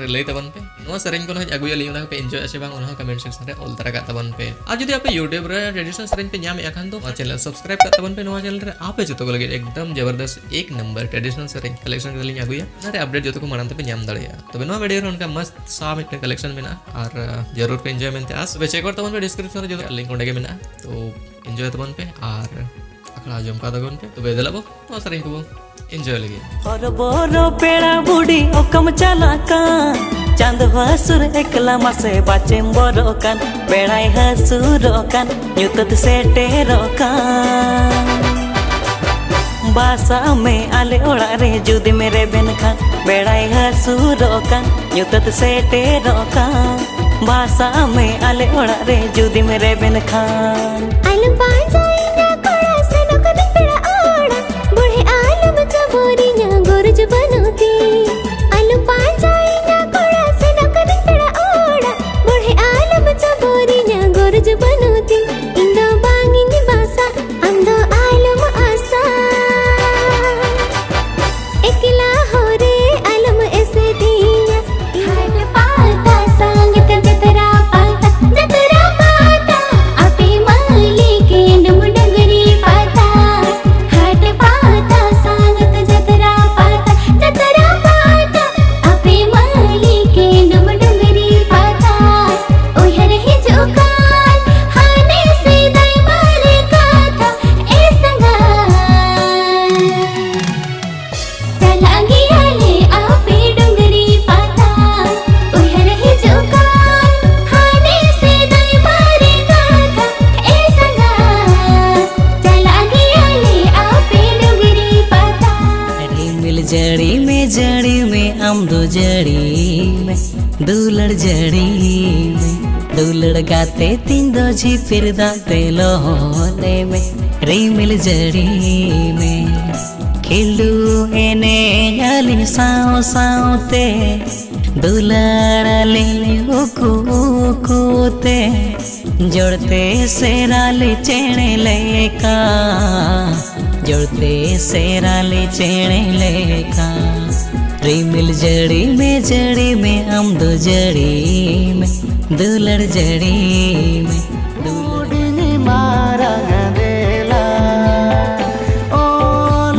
relay तबन पे no सेरेंज को ना अगुया लियो ना पे एंजॉय से बांग उन्होंने कमेंट सेक्शन रे ऑल तरह का तबन पे आज यदि आप यूट्यूब रे ट्रेडिशनल सेरेंज पे न्याम याखान तो चैनल सब्सक्राइब कर तबन पे नवा चैनल रे आप जतो को लगे एकदम जबरदस्त एक नंबर ट्रेडिशनल सेरेंज कलेक्शन के लिए अगुया ना रे अपडेट जतो को मानते पे न्याम दड़िया तो नवा वीडियो रे उनका मस्त सा मिट कलेक्शन में ना और जरूर पे एंजॉय में आस वे चेक करता पे डिस्क्रिप्शन रे जो लिंक उंडे के में तो एंजॉय तबन पे और अखड़ा जम का दगन पे तो बेदलाबो तो सेरेंज को एंजॉय लगे और बोरो पेड़ा बुड़ी ओकम चलाका चांद हसुर एकला मासे बाचेम बोरोकान बेड़ाई हसुरोकान ᱧᱩᱛᱟᱹᱛ सेटेरोकान बासा में आले ओड़ा रे जुदी मेरे बेन खान बेड़ाई हसुरोकान ᱧᱩᱛᱟᱹᱛ सेटेरोकान बासा में आले ओड़ा रे जुदी मेरे बेन खान आलम पांजाइना कोड़ा से नकद पेड़ा ओड़ा बूढ़े आलम चबोरीना गोरज बनोती आलम पांजाइना कोड़ा से नकद पेड़ा ओड़ा बूढ़े आलम चबोरीना गोरज बनोती इंदो बांगिनी बासा अंदो आलम आसा एकला हो रे आलम ऐसे दीना हाल पाता संगीत जतरा पाता आपे माली के नम डगरी पाता हाट पाता संगीत जतरा पाता आपे माली के नम डगरी पाता ओहर ही जोकान हाने से दाई मारे काथा ए संगा चला गया ले आपे डगरी पाता ओहर ही जोकान हाने से दाई मारे काथा ए संगा चला गया ले आपे डगरी पाता मिल जड़ी में हम दो जड़ी में दुलड़ जड़ी में दुलड़ गाते तीन दो झिपिर दाते लोले में रिमिल जड़ी में खिलू एने याली साओ साओते दुलड़ लिली उकूते जोड़ते सेराली चेणे लेका जोड़ते सेराली चेणे लेका रिमिल जड़ी में हम दो जड़ी में दुलड़ जड़ी में दुलड़ी मारा देला ओ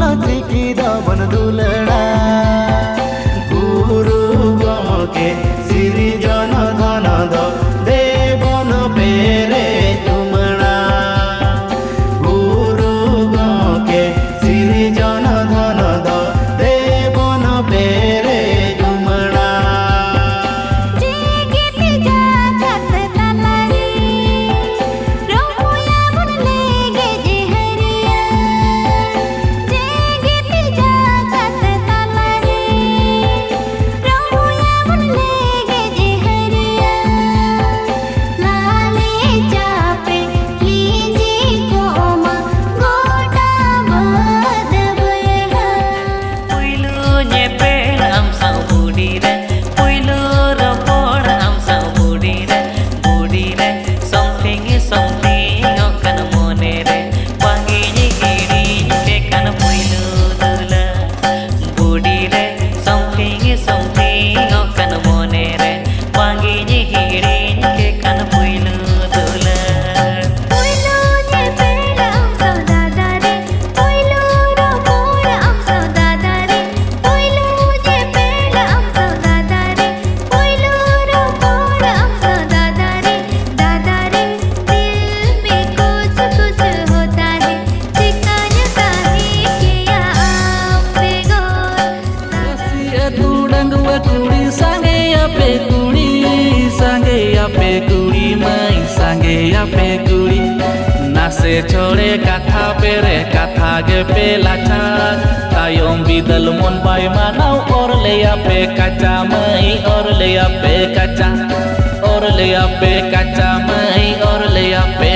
लतिकी दबन दुलड़ा गुरु गमके श्री जन धन द देवन पेरे तुमणा गुरु गमके श्री जन धन द देवन पेरे तुमणा जेगिति जागत तलरी रोमुया मुन लेगे जे हरिया जेगिति जागत तलरी रोमुया मुन लेगे जे हरिया लाले चापे लीजे कोमा गोटा बद बयहा पुइलु nye pelam sang budire puilu ropor am sang budire something okan monere wangi ni giri ke kan puilu dula budire something okan monere wangi ni giri ke kan puilu dula पुइलु जे पेड़म सौदादारी पुइलु रोपोर हम सौदादारी पुइलु जे पेड़म सौदादारी पुइलु रोपोर हम सौदादारी दादारी दिल में कुछ होता है chicken काहे किया आपे गो तुडंगवा कुड़ी संगे आपे कुड़ी माई संगे आपे कुड़ी नासे छोड़े कथा पेरे कथा गे पे लाचा तायम बिदल मन बाय मानाव और ले आपे कच्चा माई और ले आपे कच्चा माई और ले आपे